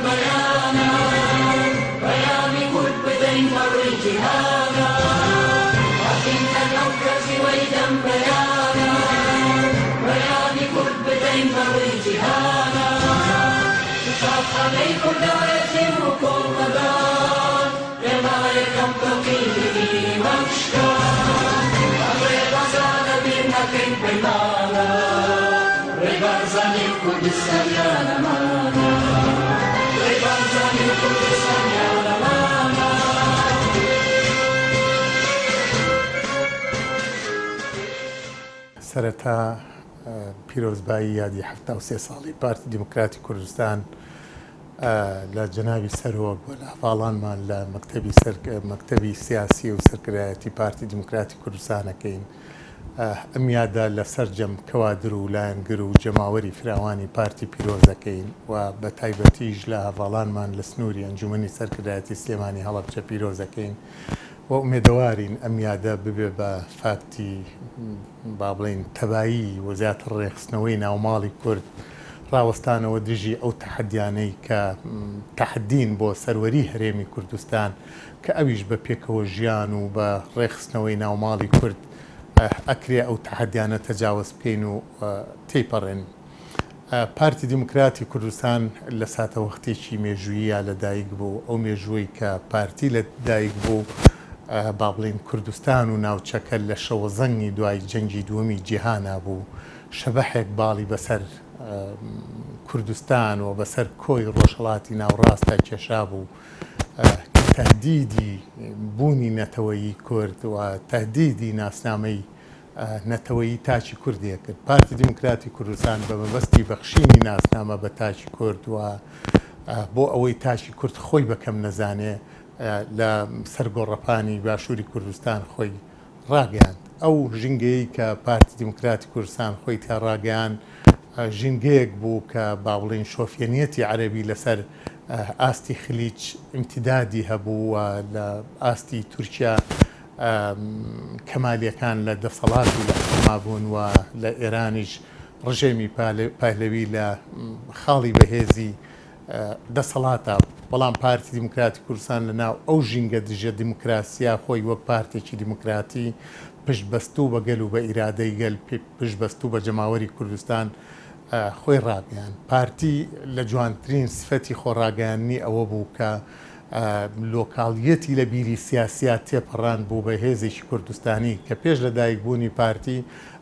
بەیانە بەیانی کورد بدەین بەڕووی جیهانە هاتین لەگەڵ کەسی وەی دەم بەیانە بەیانی کورد بدەین بەڕووی جیهانە کتابخانەی کوردایەتی و کۆڵمەدان ئێمە یەکەم تەوقیفی مەشکان ڕێبەزانە بیر نەکەین پەیمانە ڕێبەزانی کوردستانیانەمانە ڕێبەزانی کوردستانیانەمانە سەرەتا پیرۆزبایی یادی 73 ساڵی پارتی دیموکراتی کوردستان لە جەنابی سەرۆک و لە هەواڵانمان لە مەکتەبی سیاسی و سەرکردایەتی پارتی دیموکراتی کوردستانەکەین ئەم یادە لە سەرجەم کەوادر و لایەنگر و جەماوەری فراوانی پارتی پیرۆزەکەین و بە تایبەتیش لە هەواڵانمان لە سنووری ئەنجومەنی سەرکردایەتی سلێمانی هەڵەبجە پیرۆزەکەین و ئومێدەوارین ئەم یادە ببێ بە فاکتی با بڵێن تەبایی و زیاتر ڕێخستنەوەی ناوماڵی کورد ڕاوەستانەوە دژی ئەو تەحەدیانەی کە تەحەدین بۆ سەروەری هەرێمی کوردستان کە ئەویش بە پێکەوە ژیان و بە ڕێخستنەوەی ناوماڵی کورد ئەکرێ ئەو تەحەدیانە تەجاوز بکەین و تێیپەڕێن. پارتی دیموکراتی کوردستان لە ساتە وەختێکی مێژوویە لەدایک بوو ئەو مێژووی کە پارتی لەدایک بوو با بڵێن کوردستان و ناوچەکە لە شەوە زەنگی دوای جەنگی دووەمی جیهانا بوو شەبەحێک باڵی بەسەر کوردستان و بەسەر کۆی ڕۆژهەڵاتی ناوڕاستە کێشا بوو تهدیدی بوونی نەتەوەیی کورد و تهدیدی ناسنامەی نەتەوەیی تاچی کوردیە کرد. پارتی دیموکراتی کوردستان بە مەبەستی بەخشینی ناسنامە بە تاچی کورد و بۆ ئەوەی تاچی کورد خۆی بەکەم نەزانێ لە سەرگۆڕەپانی باشووری کوردستان خۆی ڕاگەاند. ئەو ژینگەیە کە پارتی دیموکراتی کوردستان خۆی تا ڕاگەیان ژینگەیەک بوو کە با بڵێن شۆفێنیەتی عەرەبی لەسەر ئاستی خلیج ئیمتیدادی هەبوو و لە ئاستی تورکیا کەمالیەکان لە دەسەڵات و لە حکومابوون و لە ئێرانیش ڕژێمی پاهلەوی لە خاڵی بەهێزی دەسەڵاتە. بەڵام پارتی دیموکراتی کوردستان لەناو ئەو ژینگە دژە دیموکراسیا خۆی وەک پارتێکی دیموکراتی پشتبەستوو بە گەل و بە ئیرادەی گەل پشتبەستوو بە جەماوەری کوردستان خۆی ڕاگەیان. پارتی لە جوانترین سفەتی خۆڕاگەیاندنی ئەوە بوو کە لۆکاڵیەتی لە بیری سیاسیات تێپەڕان بوو بە هێزێکی کوردستانی کە پێش لەدایکبوونی پارتی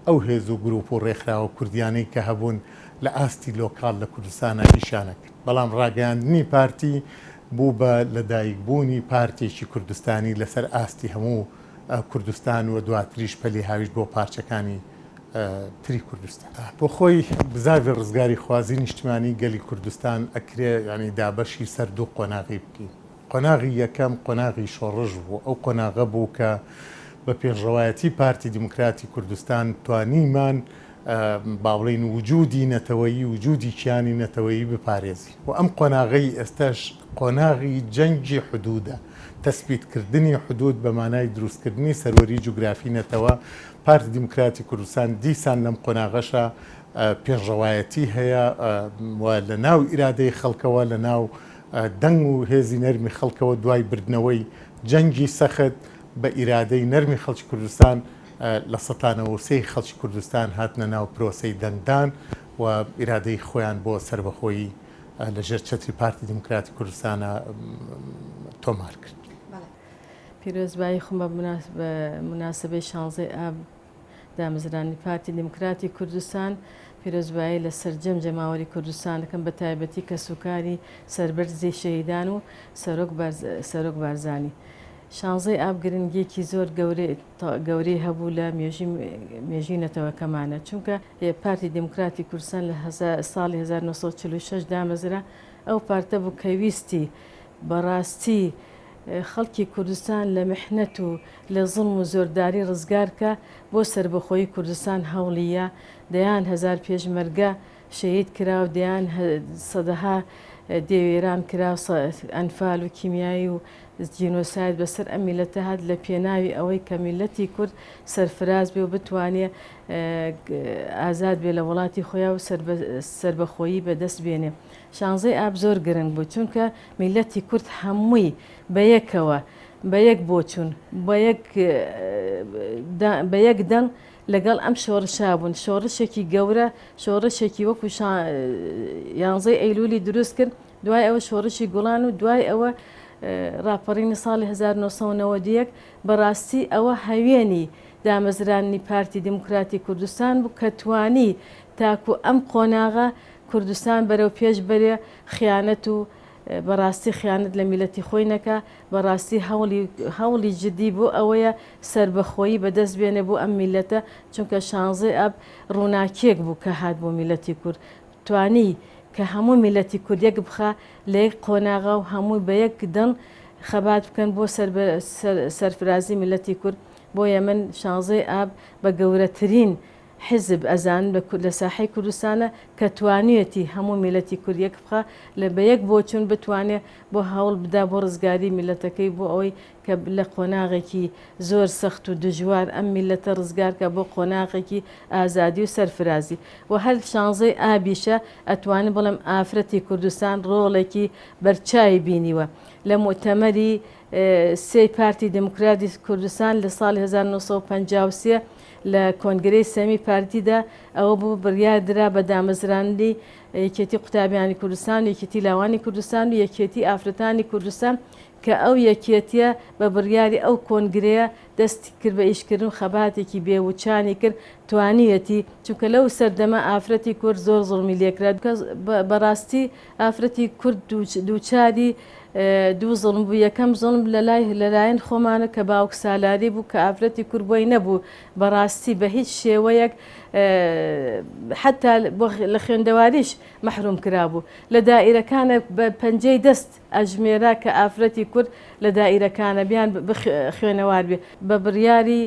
ئەو هێز و گروپ و ڕێکخراوە کوردیانەی کە هەبوون لە ئاستی لۆکاڵ لە کوردستانە نیشانەکرد. بەڵام ڕاگەیاندنی پارتی بوو بە لەدایکبوونی پارتێکی کوردستانی لەسەر ئاستی هەموو کوردستان و دواتریش پەلی هاویش بۆ پارچەکانی تری کوردستان. بۆ خۆی بزاوی ڕزگاری خوازی نیشتیمانی گەلی کوردستان ئەکرێ ینی دابەشی سەر دوو قۆناغی بکەین. قۆناغی یەکەم قۆناغی شۆڕژ بوو. ئەو قۆناغە بوو کە بە پێشڕەوایەتی پارتی دیموکراتی کوردستان توانیمان با بڵێن وجودی نەتەوەیی وجودی کیانی نەتەوەیی بپارێزی و ئەم قۆناغی ئێستاش قۆناغی جەنگی حدودە تەسبیتکردنی حدود بە مانای دروستکردنی سەروەری جوگرافی نەتەوە. پارتی دیموکراتی کوردستان دیسان لەم قۆناغەشە پێشڕەوایەتی هەیە و لە ناو ئیرادەی خەڵکەوە لە ناو دەنگ و هێزی نەرمی خەڵکەوە دوای بردنەوەی جەنگی سەخت بە ئیرادەی نەرمی خەڵکی کوردستان لە سەتانەوە وسەی خەڵکی کوردستان هاتنە ناو پرۆسەی دەنگدان و ئیرادەی خۆیان بۆ سربەخۆیی لەژێر چەتری پارتی دیموکراتی کوردستانە تۆمار کرد. پیرۆزبایی خۆم بە مناسبەی 16 ئاب دامەزرانی پارتی دیموکراتی کوردستان پیرۆزبایی لە سەرجەم جەماوەری کوردستان دەکەم بە تایبەتی کە سوکاری سەربەرزی شەهیدان و سەرۆک بارزانی. 16 ئاب گرنگیەکی زۆر گەورەی هەبوو لە مێژووی نەتەوەکەمانە چونکە پارتی دیموکراتی کوردستان لە ساڵی 1946 دامەزرا. ئەو پارتە بوو کە ویستی بەڕاستی خەڵکی کوردستان لە محنەت و لە زڵم و زۆرداری ڕزگارکە بۆ سربەخۆیی کوردستان هەوڵیە دەیان هەزار پێشمەرگە شەهید کرا و دەیان سەدەها دێوێران کرا ئەنفال و کیمیایی و جینۆساید بەسەر ئەم میلەتە هات لە پێناوی ئەوەی کە میلەتی کورد سەرفراز بێ و بتوانێت ئازاد بێ لە وڵاتی خۆیان و سربەخۆیی بەدەست بێنێ. شانزەی ئاب زۆر گرنگ بوو چونکە میلەتی کورد هەمووی بە یەکەوە بە یەک بۆچوون بە یەک دەنگ لەگەڵ ئەم شۆڕشا بوون. شۆڕشێکی گەورە شۆڕشێکی وەکو 11 ئەیلولی دروست کرد، دوای ئەوە شۆڕشی گوڵان و دوای ئەوە راپەڕینی ساڵی 1990 بەڕاستی ئەوە هەوێنی دامەزرانی پارتی دموکراتی کوردستان بوو کە توانی تاکو ئەم قۆناغا کوردستان بەرەو پێش بەرێ خیانەت و بەڕاستی خیانەت لە میلەتی خۆی نەکا، بەڕاستی هەوڵی جدی بوو ئەوەیە سربەخۆیی بەدەست بێنێ بۆ ئەم میلەتە چونکە 11 ئاب ڕووناکێک بوو کە هات بۆ میلەتی کورد، توانی کە هەموو میلەتی کورد یەک بخە لە یەک قۆناغا و هەمووی بە یەک دەنگ خەبات بکەن بۆ سەرفرازی میلەتی کورد. بۆیە من 11 ئاب بە گەورەترین حزب ئەزان لە ساحەی کوردستانە کە توانێتی هەموو میلەتی کورد یەک بخە لە بە یەک بۆچون بتوانێت بۆ هەوڵ بدا بۆ ڕزگاری میلەتەکەی بۆ ئەوەی کە لە قۆناغێکی زۆر سەخت و دژوار ئەم میلەتە ڕزگارکە بۆ قۆناغێکی ئازادی و سەرفرازی و هەر 11 ئابیشە ئەتوانێت بەڵام ئافرەتی کوردستان ڕۆڵێکی بەرچاوی بینیوە لە مؤتەمەری سێ پارتی دموکراتی کوردستان لە ساڵی 1953 لە کۆنگرەی سەمی پارتیدا ئەوە بوو بڕیاردرا بە دامەزراندی یەکێتی قوتابیانی کوردستان و یەکێتی لاوانی کوردستان و یەکێتی ئافرەتانی کوردستان کە ئەو یەکێتیە بە بڕیاری ئەو کۆنگرەیە دەستی کرد بە ئیشکردن و خەباتێکی بێوچانی کرد توانیەتی چونکە لەو سەردەمە ئافرەتی کورد زۆر زوڵمی لێکرا بەڕاستی ئافرەتی کورد دووچاری دوو زڵم بوو. یەکەم زڵم لەلایەن خۆمانە کە باوک سالاری بوو کە ئافرەتی کورد بۆی نەبوو بەڕاستی بە هیچ شێوەیەک حتا لە خوێندەواریش مەحروم کرابوو. لە دائیرەکانە بە پەنجەی دەست ئەژمێرا کە ئافرەتی کورد لە دائیرەکانە بیان خوێنەوار بێ. بە بڕیاری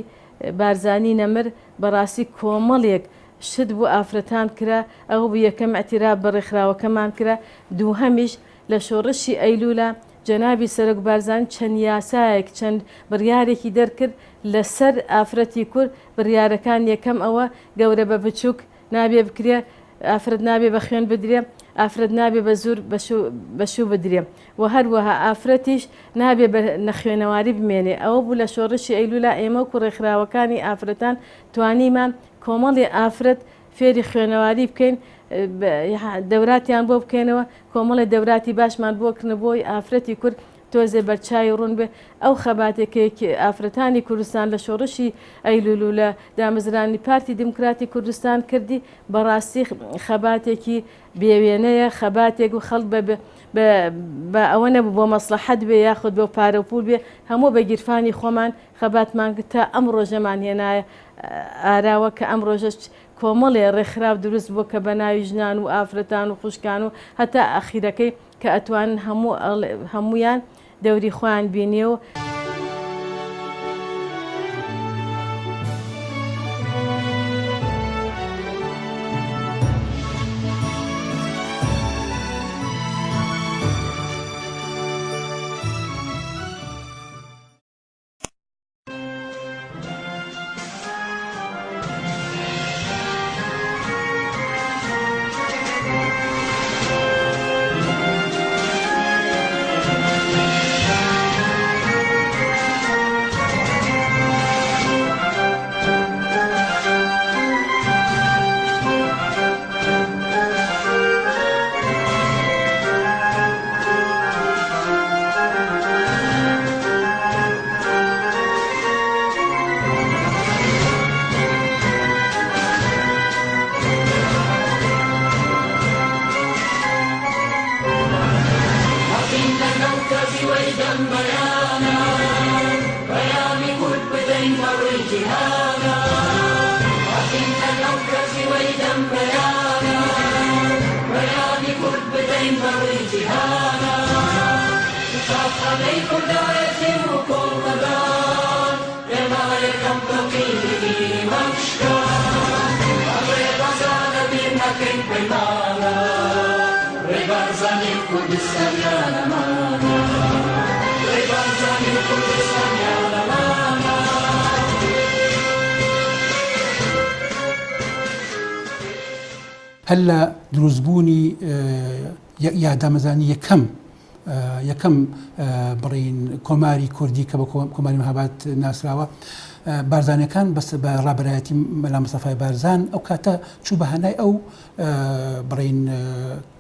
بارزانی نەمر بەڕاستی کۆمەڵێک شت بوو ئافرەتان کرا، ئەو بوو یەکەم ئەتیراف بە ڕێکخراوەکەمان کرا. دووهەمیش لە شۆڕشی ئەیلولا جەنابی سەرۆک بارزان چەند یاسایەک چەند بڕیارێکی دەرکرد لەسەر ئافرەتی کورد. بڕیارەکان یەکەم ئەوە گەورە بە بچووک نابێ بکرێ، ئافرەت نابێ بە خوێن بدرێ، ئافرەت نابێ بە زوور بەشوو بدرێ و هەروەها ئافرەتیش نابێ بە نەخوێنەواری بمێنێ. ئەوە بوو لە شۆڕشی ئەیلولا ئێمە و ڕێکخراوەکانی ئافرەتان توانیمان کۆمەڵی ئافرەت فێری خوێنەواری بکەین، دەوراتیان بۆ بکەینەوە، کۆمەڵی دەوراتی باشمان بۆکردن بۆی ئافرەتی کورد تۆزێ بەرچاوی ڕوون بێ. ئەو خەباتێکێکی ئافرەتانی کوردستان لە شۆڕشی ئەیلول و لە دامەزرانی پارتی دموکراتی کوردستان کردی بەڕاستی خەباتێکی بێوێنەیە، خەباتێک و خەڵک بە ئەوە نەبوو بۆ مەسلحەت بێ یاخود بۆ پارە و پول بێ، هەموو بە گیرفانی خۆمان خەباتمان کرد تا ئەم ڕۆژەمان هێنایە ئاراوە کە ئەم ڕۆژە کۆمەڵێ ڕێکخراو دروست بووە کە بە ناوی ژنان و ئافرەتان و خوشکان و هەتا ئەخیرەکەی کە ئەتوانن هەمویان دەوری خۆیان بینیەوە. عليكم لا يتمكم غدا لما عليكم تقيم مشكا أبريد وزاد بمكين بالماء بارزانی کوردستان یارەمانە دڵی بارزانی کوردستان یارەمانە هەر لە دروستبوونی یا دامەزانی یەکەم بڕین کۆماری کوردی کە بە کۆماری مەهاباد ناسراوە بارزانەکان بەس بە ڕابەرایەتی مەلا مستەفای بارزان ئەو کاتە چوو بە هەنای ئەو بڕین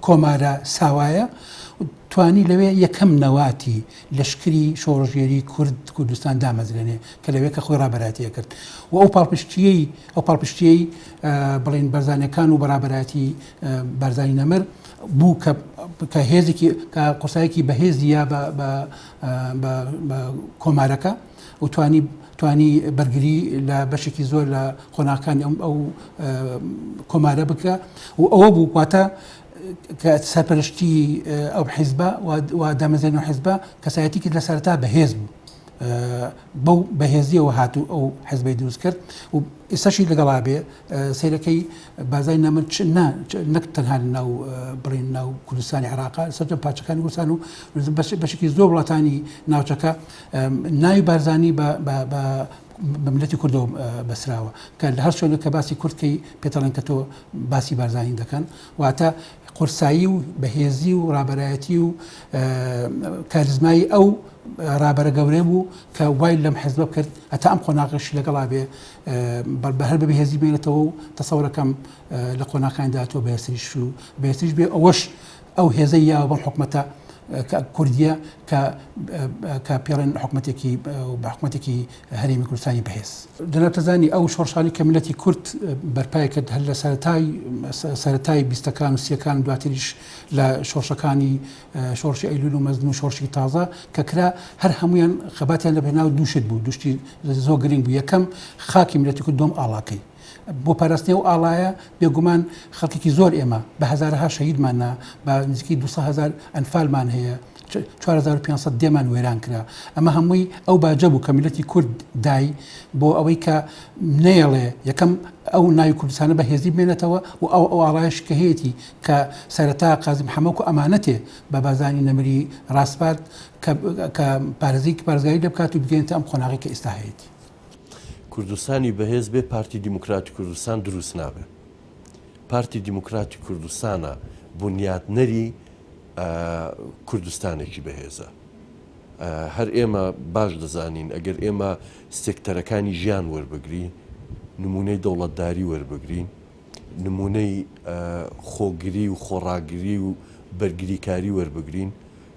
کۆمارە ساوایە توانی لەوێ یەکەم نەواتی لەشکری شۆڕژێری کوردستان دامەزرێنێ کە لەوێ کە خۆی ڕابەرایەتیە کرد و ئەو پاڵپشتیەی بڵین بەرزانەکان و بەڕابەرایەتی بارزانی نەمر بوو کە هێزێکی کە قورسایەکی بەهێزی یا بە کۆمارەکە و توانی بەرگری لە بەشێکی زۆر لە خۆناکانی ئەو کۆمارە بکە و ئەوە بوو واتە کە سەرپەرشتی ئەو حیزبە و دامەزێنی و حیزبە کەسایەتی کرد لە سەرەتا بەهێز بوو بەو بەهێزیەوە هاتوو ئەو حیزبەی دروست کرد و ئێستاشی لەگەڵا بێ سیرەکەی بازای نەمر نەک تەنها ناو بڕین ناو کوردستانی عێراقا سەرجە پاچەکانی کوردستان و بەشێکی زۆر وڵاتانی ناوچەکە ناوی بارزانی بە ملەتی کوردەوە بەسراوە کە لە هەر شوێنە کە باسی کوردکەی پێتەڵێن کە تۆ باسی بارزانی دەکەن واتە قورسایی و بەهێزی و ڕابەرایەتی و کاریزمایی ئەو ڕابەرە گەورەی بوو کە وای لەم حیزبە بکرد هەتا ئەم قۆناغشی لەگەڵا بێ بە هەر بە بەهێزی بێنێتەوە و تەسەورەکەم لە قۆناغەکاندا تۆ بەهێزیش بێ ئەوەش ئەو هێزەی یاوە بەم حکومەتە کوردیە کە پێڵێن حکومەتێکی هەرێمی کوردستانی بەهێز دەناتەزانی ئەو شۆڕشانی کە ملەتی کورد بەرپای کرد هەر لە سەرەتای بیستەکان و سیەکان دواتریش لە شۆڕشەکانی شۆڕشی ئەیلول و مەزن و شۆڕشی تازە کە کرا هەر هەمویان خەباتیان لە بەناو دووشت بوو دوشتی زۆر گرنگ بوو یەکەم خاکی ملەتی کورد دۆم ئاڵاکەی بۆ پاراستنی و ئاڵایە بێگومان خەڵکێکی زۆر ئێمە بە هەزارها شەهیدماننا بە نزیکی 200,000 ئەنفالمان هەیە 4500 دێمان وێران کرا ئەمە هەمووی ئەو باجە بوو کە میلەتی کورد دای بۆ ئەوەی کە نێڵێ یەکەم ئەو ناوی کوردستانە بە هێزی بێنێتەوە و ئەو ئاڵایش کە هەیەی کە سەرەتا قازم حەمەوک و ئەمانەتێ بە بازانی نەمری ڕاستپارت کە پارێزگاری لێ بکات و بگەێنێتە ئەم قۆناغی کە ئێستا هەیەی کوردستانی بەهێز بێ پارتی دیموکراتی کوردستان دروست نابێ پارتی دیموکراتی کوردستانە بنیادنەری کوردستانێکی بەهێزە هەر ئێمە باش دەزانین ئەگەر ئێمە سێکتەرەکانی ژیان وەربگری نمونەی دەوڵەتداری وەربگرین نمونەی خۆگری و خۆڕاگری و بەرگریکاری وەربگرین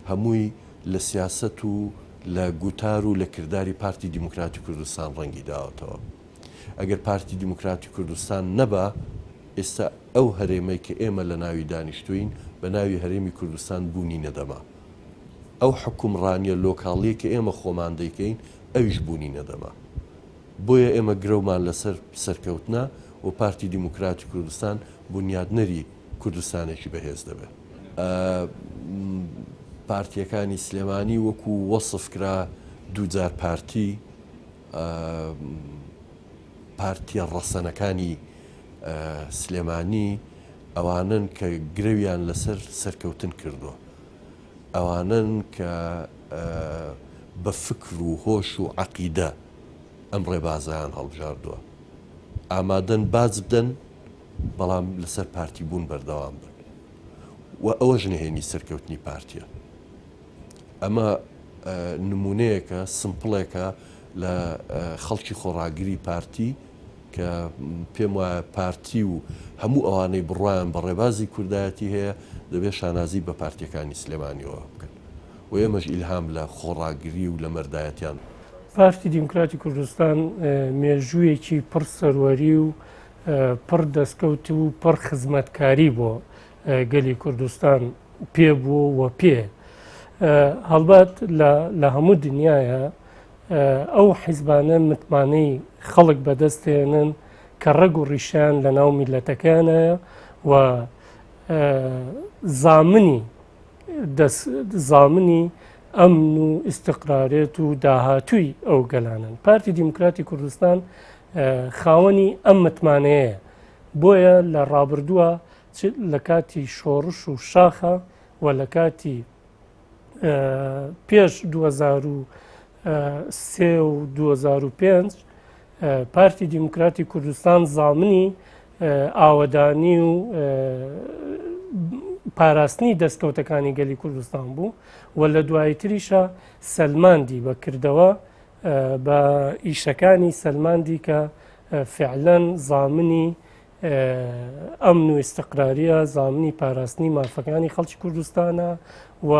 هەمووی لە سیاست و لە گوتار و لە کردداری پارتی دیموکراتی کوردستان ڕەنگی داوەتەوە ئەگەر پارتی دیموکراتی کوردستان نەبا ئێستا ئەو هەرێمەی کە ئێمە لە ناوی دانیشتوین بە ناوی هەرێمی کوردستان بوونی نەدەما ئەو حکومڕانیە لۆکاڵیە کە ئێمە خۆمان دەیکەین ئەویش بوونی نەدەما بۆیە ئێمە گرەومان لەسەر سەرکەوتنا و پارتی دیموکراتی کوردستان بنیادنەری کوردستانێکی بەهێز دەبێت پارتیەکانی سلێمانی وەکو وەصف کرا دووجار پارتیە ڕەسەنەکانی سلێمانی ئەوانن کە گرەویان لەسەر سەرکەوتن کردووە ئەوانن کە بە فکر و هۆش و عەقیدە ئەم ڕێبازیان هەڵبژاردووە ئامادەن باز بدەن بەڵام لەسەر پارتی بوون بەردەوام بن و ئەوەش نهێنی سەرکەوتنی پارتیە ئەمە نمونەیەکە سمپڵێکە لە خەڵکی خۆڕاگری پارتی کە پێم وایە پارتی و هەموو ئەوانەی بڕوایان بە ڕێبازی کوردایەتی هەیە دەبێت شانازی بە پارتیەکانی سلێمانیەوە بکەن و ئێمەش ئیلهام لە خۆڕاگری و لە مەردایەتیان پارتی دیموکراتی کوردستان مێژوویەکی پڕ سەروەری و پڕ دەستکەوت و پڕ خزمەتکاری بۆ گەلی کوردستان پێ بووە و پێ هەڵبات لە هەموو دنیاە ئەو حیزبانە متمانەی خەڵک بەدەستێنن کە ڕەگ و ڕیشان لە ناو میلەتەکانە و زامنی ئەمن و ئیستقرارێت و داهاتووی ئەو گەلانن پارتی دیموکراتی کوردستان خاوەنی ئەم متمانەیە بۆیە لە ڕابردووە لە کاتی شۆڕش و شاخە و لە کاتی پێش 2003 و 2005 پارتی دیموکراتی کوردستان زامنی ئاوەدانی و پاراستنی دەستکەوتەکانی گەلی کوردستان بوو و لە دوایی تریشە سەلماندی بەکردەوە بە ئیشەکانی سەلماندی کە فعلەن زامنی ئەمن و ئیستقراریە، زامنی پاراستنی مافەکانی خەڵکی کوردستانە و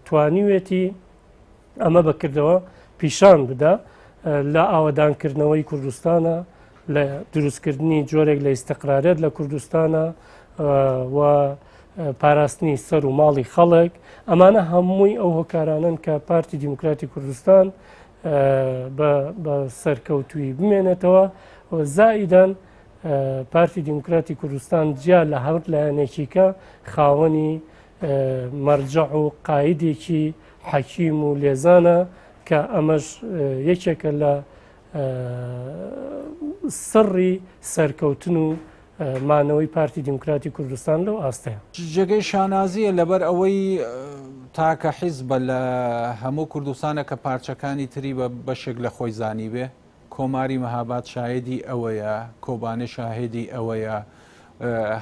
توانیوێتی ئەمە بەکردەوە پیشان بدە لە ئاوەدانکردنەوەی کوردستانە، لە دروستکردنی جۆرێک لە ئیستقرارێت لە کوردستانە و پاراستنی سەر و ماڵی خەڵک. ئەمانە هەمووی ئەو هۆکارانن کە پارتی دیموکراتی کوردستان بە سەرکەوتووی بمێنێتەوە. زائیدان پارتی دیموکراتی کوردستان جیا لە هەر لایەنێکیکە خاوەنی مەرجع و قایدێکی حەکیم و لێزانە کە ئەمەش یەکێکە لە سڕی سەرکەوتن و مانەوەی پارتی دیموکراتی کوردستان لەو ئاستەیە. جێگەی شانازیە لەبەر ئەوەی تاکە حیزبە لە هەموو کوردستانە کە پارچەکانی تری بە بەشێک لە خۆی زانی بێ. کۆماری مەهاباد شاهدی ئەوەیە، کۆبانە شاهدی ئەوەیە،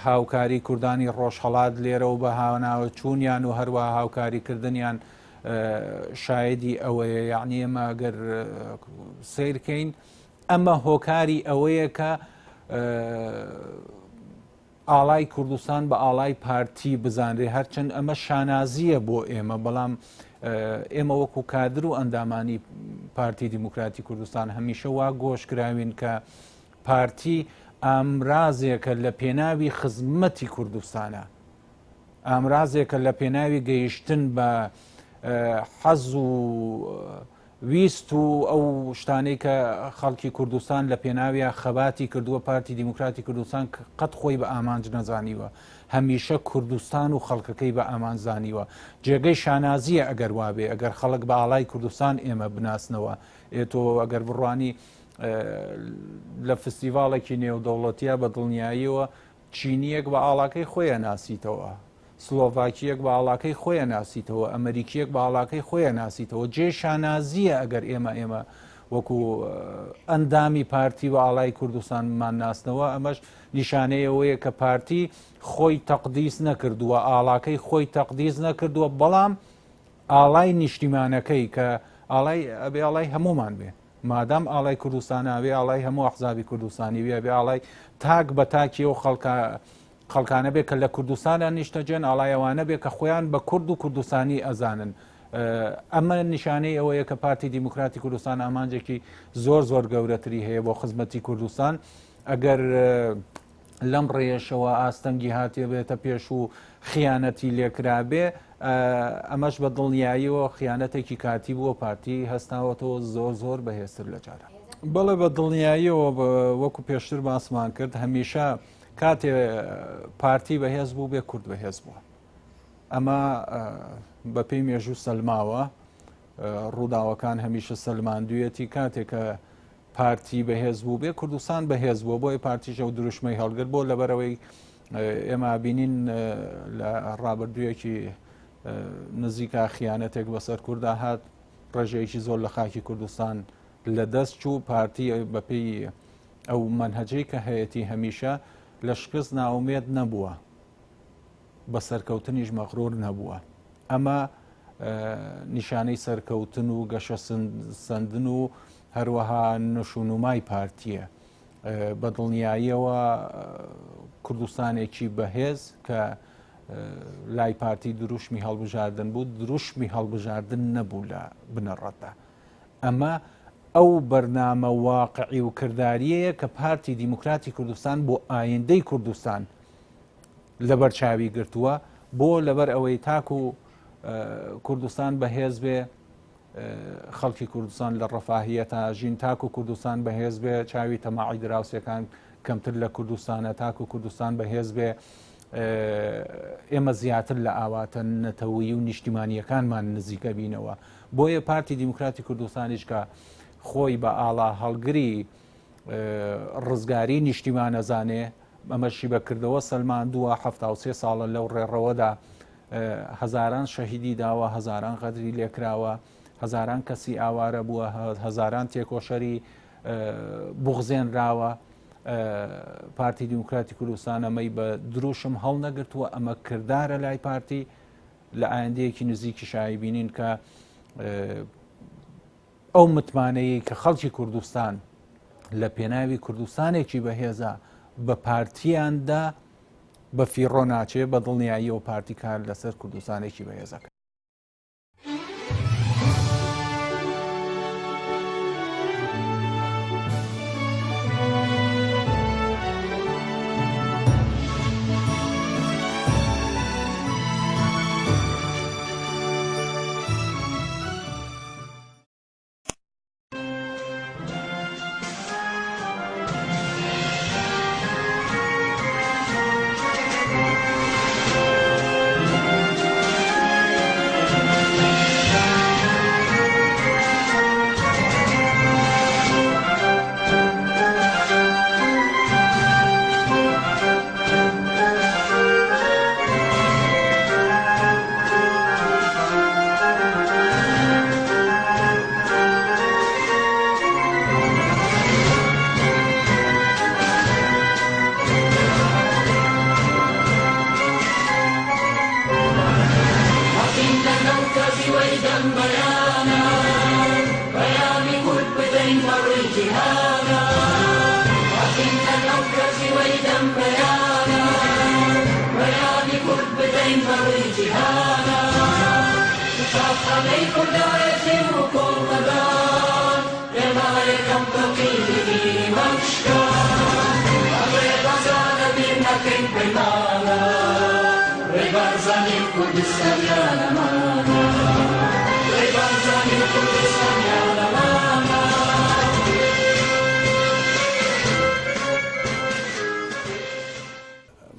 هاوکاری کوردانی ڕۆژهەڵات لێرە و بە هاوناوە چوونیان و هەروە هاوکاریکردنیان شاهدی ئەوەیە. یعنی ئێمە ئەگەر سیرکەین ئەمە هۆکاری ئەوەیە کە ئاڵای کوردستان بە ئاڵای پارتی بزانرێ، هەرچەند ئەمە شانازیە بۆ ئێمە، بەڵام ئێمە وەکو کادر و ئەندامانی پارتی دیموکراتی کوردستان هەمیشە وا گۆشکراوین کە پارتی ئامرازێکە لە پێناوی خزمەتی کوردستانە، ئامرازێکە لە پێناوی گەیشتن بە حەز و ویست و ئەو شتانەی کە خەڵکی کوردستان لە پێناویە خەباتی کردووە. پارتی دیموکراتی کوردستان قەت خۆی بە ئامانج نەزانیوە، هەمیشە کوردستان و خەڵکەکەی بە ئامان زانیوە. جێگەی شانازیە ئەگەر وابێ، ئەگەر خەڵک بە ئاڵای کوردستان ئێمە بناسنەوە. ئێتۆ ئەگەر بڕوانی لە فستیڤاڵێکی نێودەوڵەتیە بە دڵنیاییەوە چینیەک بە ئاڵاکەی خۆیان ناسیتەوە، سلۆڤاکیەک بە ئاڵاکەی خۆیان ناسیتەوە، ئەمریکیەک بە ئاڵاکەی خۆیان ناسیتەوە. جێ شانازیە ئەگەر ئێمە وەکو ئەندامی پارتی بە ئاڵای کوردستانمان ناسنەوە. ئەمەش نیشانەیەوەیە کە پارتی خۆی تەقدیس نەکردووە، ئاڵاکەی خۆی تەقدیس نەکردووە، بەڵام ئاڵای نیشتیمانەکەی کە ئاڵای ئەبێ ئاڵای هەمومان بێ، مادام ئاڵای کوردستانە بێ ئاڵای هەموو ئەحزابی کوردستانی بێ، بێ ئاڵای تاک بە تاکی و خەڵکانە بێ کە لە کوردستانە نیشتەجێن، ئاڵایەوانە بێ کە خۆیان بە کورد و کوردستانی ئەزانن. ئەمە نیشانەی ئەوەیە کە پارتی دیموکراتی کوردستان ئامانجێکی زۆر گەورەتری هەیە بۆ خزمەتی کوردستان. ئەگەر لەم ڕێیەشەوە ئاستەنگی هاتیە بێتە پێش و خیانەتی لێکرابێ، ئەمەش بە دڵنیاییەوە خیانەتێکی کاتی بووە، پارتی هەستاوەتەوە زۆر بەهێزتر لە جارە. بەڵێ بە دڵنیاییەوە وەکو پێشتر باسمان کرد، هەمیشە کاتێ پارتی بەهێز بوو بێ کورد بەهێز بووە. ئەمە بە پێی مێژوو سەلماوە، ڕووداوەکان هەمیشە سەلماندوویەتی. کاتێکە پارتی بەهێز بوو بێ کوردستان بەهێز بووە، بۆی پارتیژە و دروشمەی هەڵگرت بۆ لەبەرەوەی ئێمە بینین لە ڕابردوویەکی نزیکا خیانەتێک بەسەر کووردا هات، ڕێژەیەکی زۆر لە خاکی کوردستان لە دەست چوو. پارتی بەپێی ئەو منهەجەی کە هەیەی هەمیشە لە شکست ناومێت نەبووە، بە سەرکەوتنیش مەغرور نەبووە. ئەمە نیشانەی سەرکەوتن و گەشە سندن و هەروەها نشونومای پارتیە. بە دڵنیاییەوە کوردستانێکی بەهێز کە لای پارتی دروشمی هەڵبژاردن بوو، دروشمی هەڵبژاردن نەبوو لە بنەڕەتدا. ئەمە ئەو بەرنامە واقعی و کردداریەیە کە پارتی دیموکراتی کوردستان بۆ ئایندەی کوردستان لەبەر چاوی گرتووە، بۆ لەبەر ئەوەی تاکو کوردستان بەهێز بێ، خەڵکی کوردستان لە ڕەفاهیەتە ژین، تاکو کوردستان بەهێز بێ، چاوی تەماعی دراوسەکان کەمتر لە کوردستانە، تاکو کوردستان بەهێز بێ، ئێمە زیاتر لە ئاواتە نەتەوەیی و نیشتیمانیەکانمان نزیکە بینەوە. بۆیە پارتی دیموکراتی کوردستانیش کە خۆی بە ئاڵا هەڵگری ڕزگاری نیشتیمانەزانێ، ئەمەشی بەکردەوە سەلماندووە 73 ساڵە لەو ڕێڕەوەدا هەزاران شەهیدی داوە، هەزاران قەدری لێکراوە، هەزاران کەسی ئاوارە بووە، هەزاران تێکۆشەری بغزێنراوە. پارتی دیموکراتی کوردستان ئەمەی بە دروشم هەڵ نەگرتووە، ئەمە کردارە لای پارتی لە ئایندەیەکی نزیکی شایی بینین کە ئەو متمانەیە کە خەڵکی کوردستان لە پێناوی کوردستانێکی بەهێزە بە پارتیاندا بە فیڕۆ ناچێت بە دڵنیایی و پارتی کار لەسەر کوردستانێکی بەهێزەکە.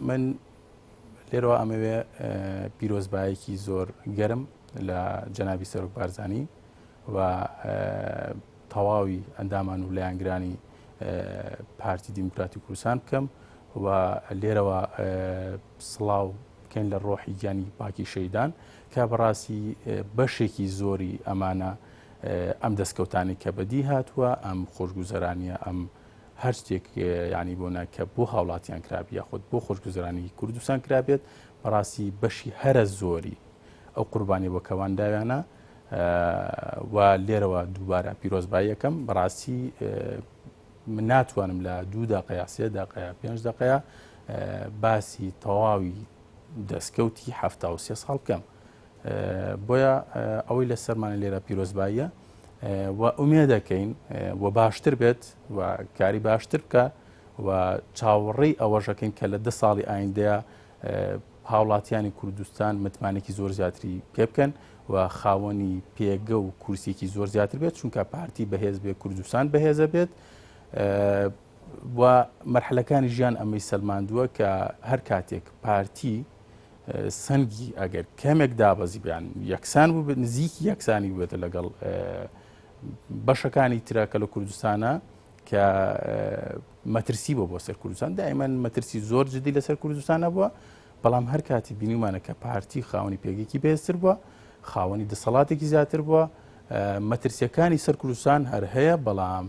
من لێرەوە ئەمەوێ پیرۆزبایەکی زۆر گەرم لە جەنابی سەرۆک بارزانی و تەواوی ئەندامان و لایەنگرانی پارتی دیموکراتی کوردستان بکەم و لێرەوە سڵاو بکەین لە ڕۆحی گیانی پاکی شەیدان کە بەڕاستی بەشێکی زۆری ئەمانە ئەم دەستکەوتانی کە بەدی هاتووە ئەم خۆشگوزەرانیە ئەم هەر شتێک یعنی بۆنە کە بۆ هاوڵاتیان کرابی یاخود بۆ خۆشگوزەرانی کوردستان کرابێت بەڕاستی بەشی هەرە زۆری ئەو قوربانی بۆکەوان داویانە و لێرەوە دووبارە پیرۆزبایی یەکەم بەڕاستی من ناتوانم لە 2 دقەیە 3 دقەیە 5 دقەیە باسی تەواوی دەستکەوتی 73 ساڵ بکەم بۆیە ئەوەی لە سەرمانە لێرە پیرۆزباییە و ئومێ دەکەین و باشتر بێت و کاری باشتر بکە و چاوەڕێی ئەوەژەکەین کە لە 10 ساڵی ئایندەیە هاوڵاتیانی کوردستان متمانێکی زۆر زیاتری پێ بکەن و خاوەنی پێگە و کورسێکی زۆر زیاتر بێت چونکە پارتی بەهێز بێت کوردستان بەهێزە بێت و مەرحلەکانی ژیان ئەمەی سەلماندووە کە هەر کاتێک پارتی سەنگی ئەگەر کەمێک دابەزی بیان یەکسان بوو نزیکی یەکسانی بێتە لەگەڵ بەشەکانی ترەکە لە کوردستانە کە مەترسی بۆ سەر کوردستان دائیمەن مەترسی زۆر جدی لەسەر کوردستانە بووە بەڵام هەر کاتی بینیمانە کە پارتی خاوەنی پێگەیەکی بەهێزتر بووە خاوەنی دەسەڵاتێکی زیاتر بووە مەترسیەکانی سەر کوردستان هەر هەیە بەڵام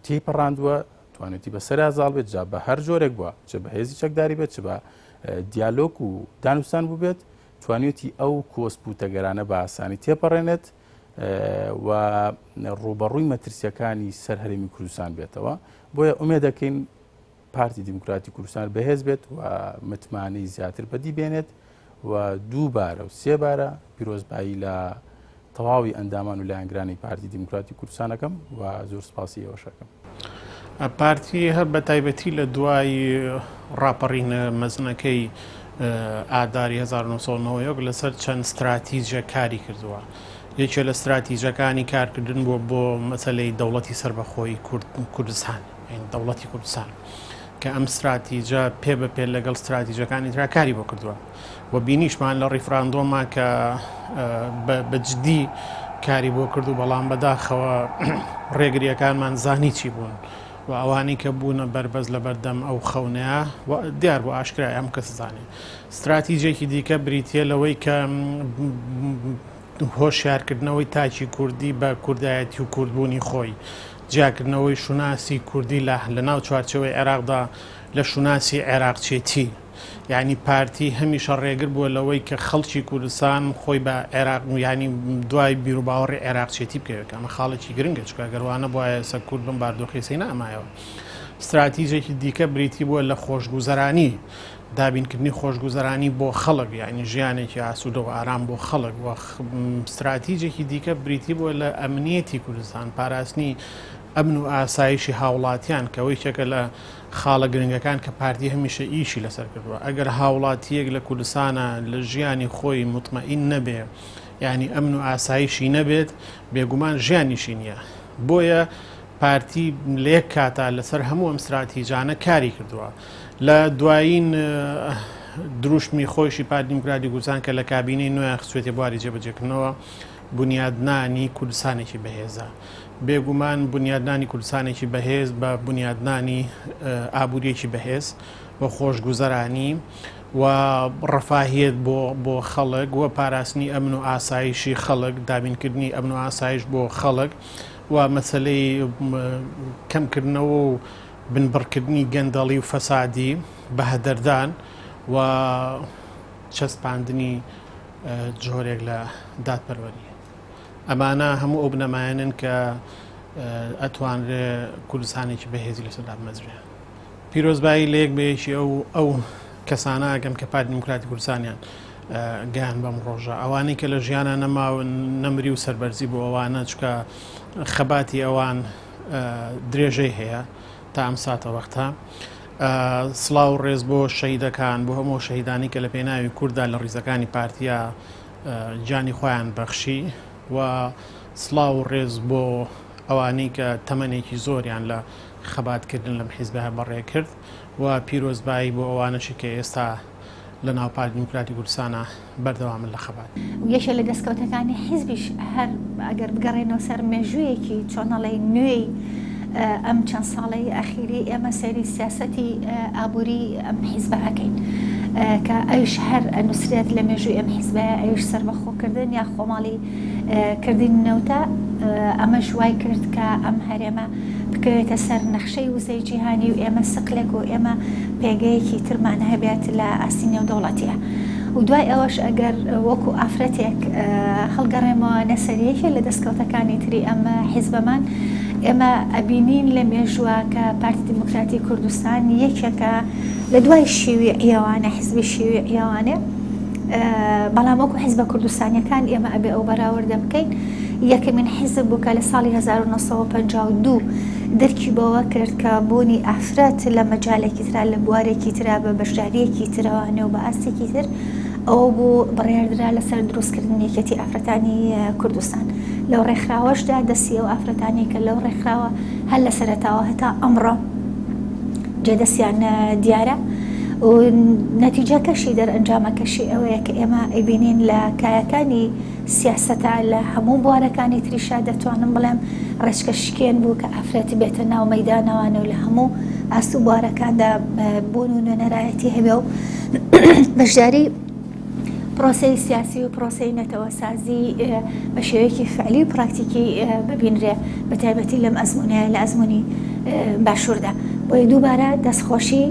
تێپەڕاندووە توانێتی بەسەرا زاڵ بێت جا بە هەر جۆرێک بووە چ بە هێزی چەکداری بێت چ بە دیالۆگ و دانوستان بوو بێت توانێتی ئەو کۆسپوتەگەرانە بە ئاسانی تێپەڕێنێت و ڕوبەڕووی مەترسیەکانی سەر هەرێمی کوردستان بێتەوە بۆیە ئومێ دەکەین پارتی دیموکراتی کوردستان بەهێز بێت و متمانەی زیاتر بەدی بێنێت و دووبارە و سێبارە پیرۆزبایی لە تەواوی ئەندامان و لایەنگرانی پارتی دیموکراتی کوردستانەکەم و زۆر سپاسی ئێوەشەکەم. پارتی هەر بە تایبەتی لە دوای ڕاپەڕینە مەزنەکەی ئاداری 1990 لەسەر چەند استراتیژە کاری کردووە. یەکێ لە استراتیژەکانی کارکردن بۆ مەسەلەی دەوڵەتی سربەخۆی کوردستان دەوڵەتی کوردستان کە ئەم استراتیژە پێ بەپێ لەگەڵ استراتیژەکانی ترا کاری بۆ کردووە و بینیشمان لە ڕیفراندۆما کە بەجددی کاری بۆ کردو بەڵام بەداخەوە ڕێگریەکانمان زانی چی بوون و ئەوانی کە بوونە بەربەز لە بەردەم ئەو خەونەیە دیار بۆ ئاشکرای ئەم کەس زانێ استراتیژێکی دیکە بریتە لەوەی کە هۆشیارکردنەوەی تاکی کوردی بە کوردایەتی و کوردبوونی خۆی جیاکردنەوەی شوناسی کوردی لە ناو چوارچەوەی عێراقدا لە شوناسی عێراقچێتی یعنی پارتی هەمیشە ڕێگر بووە لەوەی کە خەڵکی کوردستان خۆی بە عێراق ینی دوای بیرروباوەڕی عێراقچێتی بکەوێت ئەمە خاڵێکی گرنگە چکە گەروانە بۆە سە کورد بم باردۆخی نامایەوە استراتیژێکی دیکە بریتی بووە لە خۆشگوزەرانی دابینکردنی خۆشگوزەرانی بۆ خەڵک یعنی ژیانێکی ئاسوودە و ئارام بۆ خەڵک و استراتیژێکی دیکە بریتی بووە لە ئەمنیەتی کوردستان پاراستنی ئەمن و ئاسایشی هاوڵاتیان کەەوەی چەکە لە خاڵە گرنگەکان کە پارتی هەمیشە ئیشی لەسەر کردووە ئەگەر هاوڵاتیەک لە کوردستانە لە ژیانی خۆی مطمئین نەبێ ینی ئەمن و ئاسایشی نەبێت بێگومان ژیانیشی نییە بۆیە پارتی لێک کاتا لەسەر هەموو ئەم استراتیژانە کاری کردووە لە دوایین دروشمی خۆشی پارتی دیموکراتی کوردستان کە لە کابینەی نوێ خسوێتی بواری جێبەجێکردنەوە بنیادنانی کوردستانێکی بەهێزە بێگومان بنیادنانی کوردستانێکی بەهێز بە بنیادنانی ئابوووریەکی بەهێز بە خۆشگوزەرانی و ڕەفاهیەت بۆ خەڵک و پاراستنی ئەمن و ئاسایشی خەڵک دابینکردنی ئەمن و ئاسایش بۆ خەڵک و مەسلەی کەمکردنەوە و بنبڕکردنی گەندەڵی و فەسادی بە هەدەردان و چەسپاندنی جۆرێک لە دادپەروەری ئەمانە هەموو ئەو بنەمایەنن کە ئەتوانرێ کوردستانێکی بەهێزی لەسەر دامەزرێ پیرۆزبایی لەیەک بەیەکی ئەو کەسانە ئەگەم کە پارتی دیموکراتی کوردستانیان گیان بەم ڕۆژە ئەوانەی کە لە ژیانە نەماون نەمری و سەربەرزی بۆ ئەوانە چکە خەباتی ئەوان درێژەی هەیە تا ئەم ساتە وەختە سڵاو ڕێز بۆ شەهیدەکان بۆ هەموو شەهیدانی کە لە پێناوی کووردا لە ڕیزەکانی پارتیە جانی خۆیان بەخشی و سڵاو ڕێز بۆ ئەوانەی کە تەمەنێکی زۆریان لە خەباتکردن لەم حیزبە بەڕێ کرد و پیرۆزبایی بۆ ئەوانەشی کە ئێستا لە ناو پارتی دیموکراتی کوردستانە بەردەوامن لە خەبات یەکێک لە دەستکەوتەکانی حیزبیش هەر ئەگەر بگەڕێنەوە سەر مێژوویەکی چۆنەڵی نوێی ئەم چەند ساڵی ئەخیری ئێمە سەیری سیاسەتی ئابووری ئەم حیزبە ئەەکەین کە ئەوش هەر ئەنووسرێت لە مێژووی ئەم حیزبەیە ئەوش سەربەخۆکردن یا خۆماڵی کردین نەوتە ئەمە ژوای کرد کە ئەم هەرێمە بکەوێتە سەر نەخشەی وزەی جیهانی و ئێمە سقلێک و ئێمە پێگەیەکی ترمان هەبێت لە ئاستی نێودەوڵەتیە و دوای ئەوەش ئەگەر وەکو ئافرەتێک هەڵگەڕێمەوە نەسەریەکە لە دەستکەوتەکانی تری ئەم حیزبەمان ئێمە ئەبینین لە مێژووە کە پارتی دیموکراتی کوردستان یەکێکە لە دوای شێوی عیاوانە حیزبی شێوی عیاوانێ بەڵام وەکو حیزبە کوردستانیەکان ئێمە ئەبێ ئەو بەراوردە بکەین یەکەمین حیزب بوو کە لە ساڵی 1952 دەرکی بەوە کرد کە بوونی ئافرەت لە مەجالێکی ترا لە بوارێکی ترا بە بەشداریەکی ترەوانێ و بە ئاستێکی تر ئەوە بوو بڕێردرا لەسەر دروستکردن یەکەتی ئافرەتانی کوردستان لەو ڕێکخراوەشدا دەستی ئەو ئافرەتانی کە لەو ڕێکخراوە هەر لە سەرەتاوە هەتا ئەمڕۆ جێدەستیان دیارە و نەتیجەکەشی دەرئەنجامەکەشی ئەوەیە کە ئێمە ئەبینین لە کایەکانی سیاسەتە لە هەموو بوارەکانی تریشا دەتوانم بڵێم ڕێچکەشکێن بوو کە ئافرەتی بێتە ناو مەیدانەوانە و لە هەموو ئاست و بوارەکاندا بوون و نوێنەرایەتی هەبێ و بەشداری پرۆسەی سیاسی و پرۆسەی نەتەوەسازی بە شێوەیەکی فعلی و پراکتیکی ببینرێ بە تایبەتی لەم ئەزمونەیە لە ئەزمموی باشووردا بۆیە دووبارە دەستخۆشی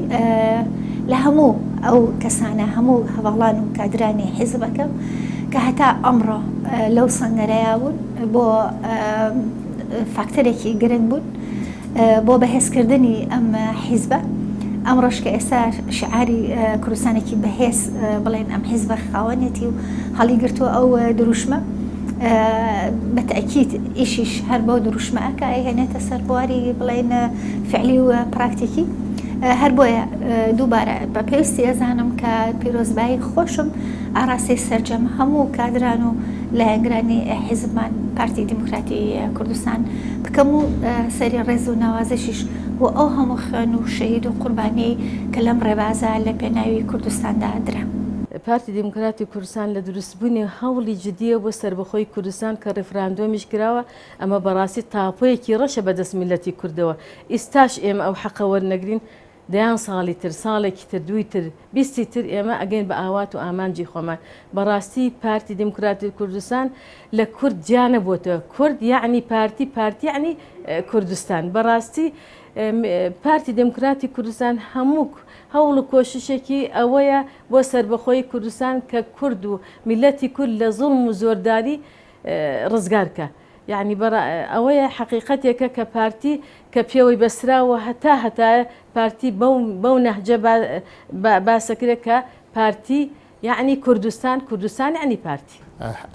لە هەموو ئەو کەسانە هەموو هەواڵان و کادرانی حیزبەکەم کە هەتا ئەمڕۆ لەو سەنگەرەیە بوون بۆ فاکتەرێکی گرنگ بوون بۆ بەهێزکردنی ئەم حیزبە ئەمڕۆژ کە ئێستا شعاری کوردستانێکی بەهێز بڵێن ئەم حیزبە خاوەنێتی و هەڵی گرتووە ئەو دروشمە بەتەکیید ئیشیش هەر بۆ دروشمەکە هێنێتە سەر بواری بڵێن فعلی و پراکتیکی هەر بۆیە دووبارە بە پێویستی ئەزانم کە پیرۆزبایی خۆشم ئاراسی سەرجەم هەموو کادران و لایەنگرانی حیزبمان پارتی دیموکراتی کوردستان بکەم و سەری ڕێز و ناوازشیش و ئەو هەموو خوێن و شەهید و قوربانی کە لەم ڕێبازە لە پێناوی کوردستاندا درا. پارتی دیموکراتی کوردستان لە دروستبوونی هەوڵی جدیە بۆ سربەخۆی کوردستان کە ڕێفراندۆمیش کراوە ئەمە بەڕاستی تاپۆیەکی ڕەشە بەدەست میلەتی کوردەوە ئیستاش ئێمە ئەو حەقەوە نەگرین دەیان ساڵی تر ساڵێکی تر دوی تر بیستی تر ئێمە ئەگەین بە ئاوات و ئامانجی خۆمان بەڕاستی پارتی دیموکراتی کوردستان لە کورد جیانە بۆتەوە کورد یعنی پارتی یعنی کوردستان بەڕاستی پارتی دیموکراتی کوردستان هەموو هەوڵ و کۆششێکی ئەوەیە بۆ سربەخۆی کوردستان کە کورد و میلەتی کورد لە زوڵم و زۆرداری ڕزگارکە یعنی ئەوەیە حقیقەتێکە کە پارتی کە پێوەی بەسراوە هەتا پارتی بەو نەهجە باسەکرێت کە پارتی یعنی کوردستان یعنی پارتی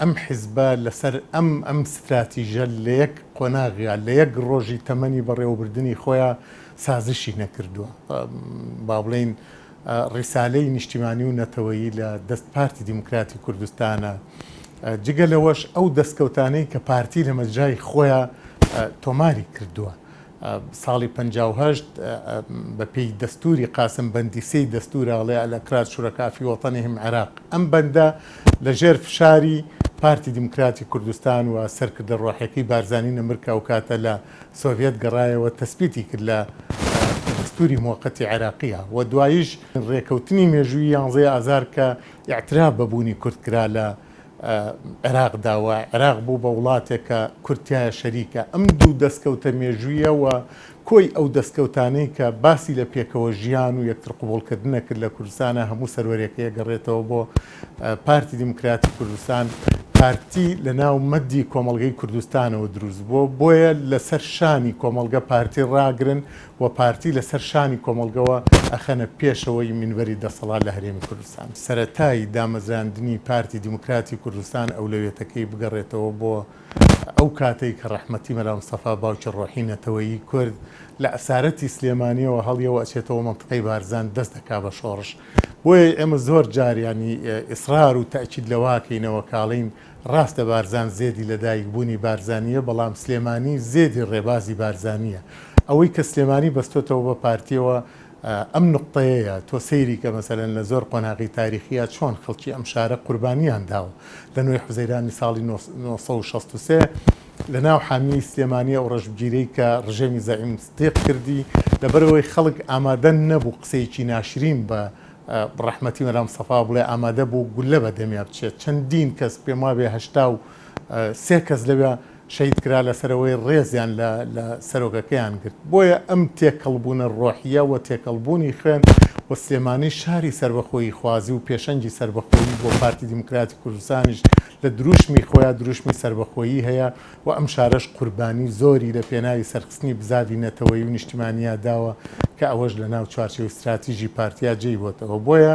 ئەم حیزبە لەسەر ئەم استراتیژە لە یەک قۆناغیا لە یەک ڕۆژی تەمەنی بەڕێوەبردننی خۆیان سازشی نەکردووە با بڵین ڕیسالەی نیشتیمانی و نەتەوەیی لە دەست پارتی دیموکراتی کوردستانە جگە لەوەش ئەو دەستکەوتانەی کە پارتی لە مەجای خۆیان تۆماری کردووە ساڵی 58 بە پێی دەستوری قاسم بەندی سەی دەستورەڵێ ئەلەکرات شوورەکافی وەتەنیهم عێراق ئەم بەندە لە ژێر فشاری پارتی دیموکراتی کوردستان و سەرکردە ڕۆحەکەی بارزانی نەمرکە و کاتە لە سۆڤێت گەڕایەوە تەسبیتی کرد لە دەستوری موقەتی عێراقیە و دواییش ڕێکەوتنی مێژووی 11 ئازار کە ئیعتراف بەبوونی کوردکرا لە عێراقداوە عێراق بوو بە وڵاتێکە کورتایە شەریکە ئەم دوو دەستکەوتە مێژوویە و کۆی ئەو دەستکەوتانەی کە باسی لە پێکەوە ژیان و یەکتر قوبوڵکردنە کرد لە کوردستانە هەموو سەروەرێکەیە گەڕێتەوە بۆ پارتی دیموکراتی کوردستان پارتی لە ناو مەدی کۆمەڵگەی کوردستانەوە دروست بووە بۆیە لەسەر شانی کۆمەڵگە پارتی ڕاگرن و پارتی لەسەر شانی کۆمەڵگەوە ئەخەنە پێشەوەی منبەری دەسەڵات لە هەرێمی کوردستان سەرەتایی دامەزراندنی پارتی دیموکراتی کوردستان ئەولەوێتەکەی بگەڕێتەوە بۆ ئەو کاتەی کە ڕەحمەتی مەلا مستەفا باوکی ڕۆحی نەتەوەیی کورد لە ئەسارەتی سلێمانیەوە هەڵیەوە ئەچێتەوە مەنتقەی بارزان دەست دەکا بە شۆڕش بۆیە ئێمە زۆر جاریانی ئیسرار و تەئکید لەواکەینەوە کاڵین ڕاستە بارزان زێدی لەدایک بوونی بارزانیە بەڵام سلێمانی زێدی ڕێبازی بارزانیە ئەوەی کە سلێمانی بەستۆتەوە بە پارتیەوە ئەم نقطەیە تۆ سەیری کە مەسەرەن لە زۆر قۆناغی تاریخیە چۆن خەڵکی ئەم شارە قوربانیان داوە لە نوێی حوزەیرانی ساڵی 1963 لە ناو حامی سلێمانی ئەو ڕەشبگیرەی کە ڕژێمی زەعیم ستێق کردی لەبەرەوەی خەڵک ئامادە نەبوو قسەیەکی ناشرین بە ڕەحمەتی مەلا مستەفا بڵێ ئامادە بوو گولە بە دەمیا بچێت چەندین کەس پێم وابێ 83 کەس لەوێ شەید کرا لەسەرەوەی ڕێزیان لە سەرۆکەکەیان کرد بۆیە ئەم تێکەڵبوونە ڕۆحیە و تێکەڵبوونی خوێن و سلێمانی شاری سربەخۆیی خوازی و پێشەنگی سربەخۆیی بۆ پارتی دیموکراتی کوردستانیش لە دروشمی خۆیان دروشمی سربەخۆیی هەیە و ئەم شارەش قوربانی زۆری لە پێناوی سەرخستنی بزاوی نەتەوەی و نیشتیمانیا داوە کە ئەوەش لە ناو چوارچێوەی استراتیژی پارتیا جێی بۆتەوە بۆیە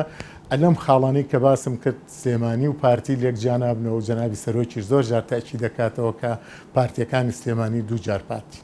ئەلەم خاڵانەی کە باسم کرد سلێمانی و پارتی لێک جیانابنەوە و جەنابی سەرۆکی زۆر جار تاکی دەکاتەوە کە پارتیەکانی سلێمانی دوو جار پارتی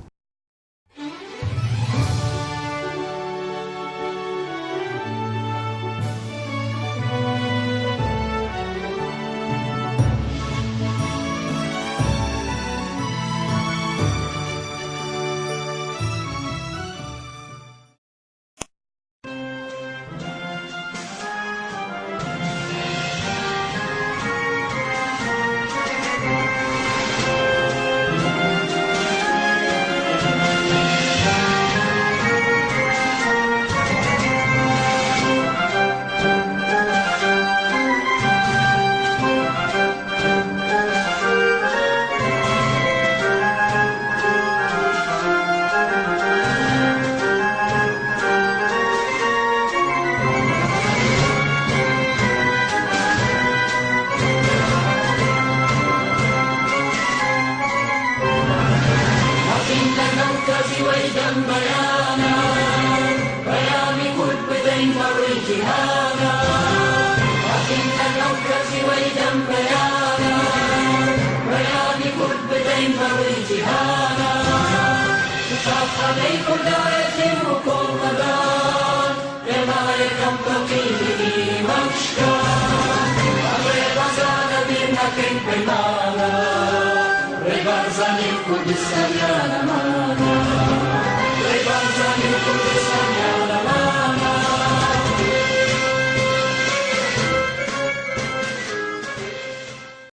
Kurdistan yana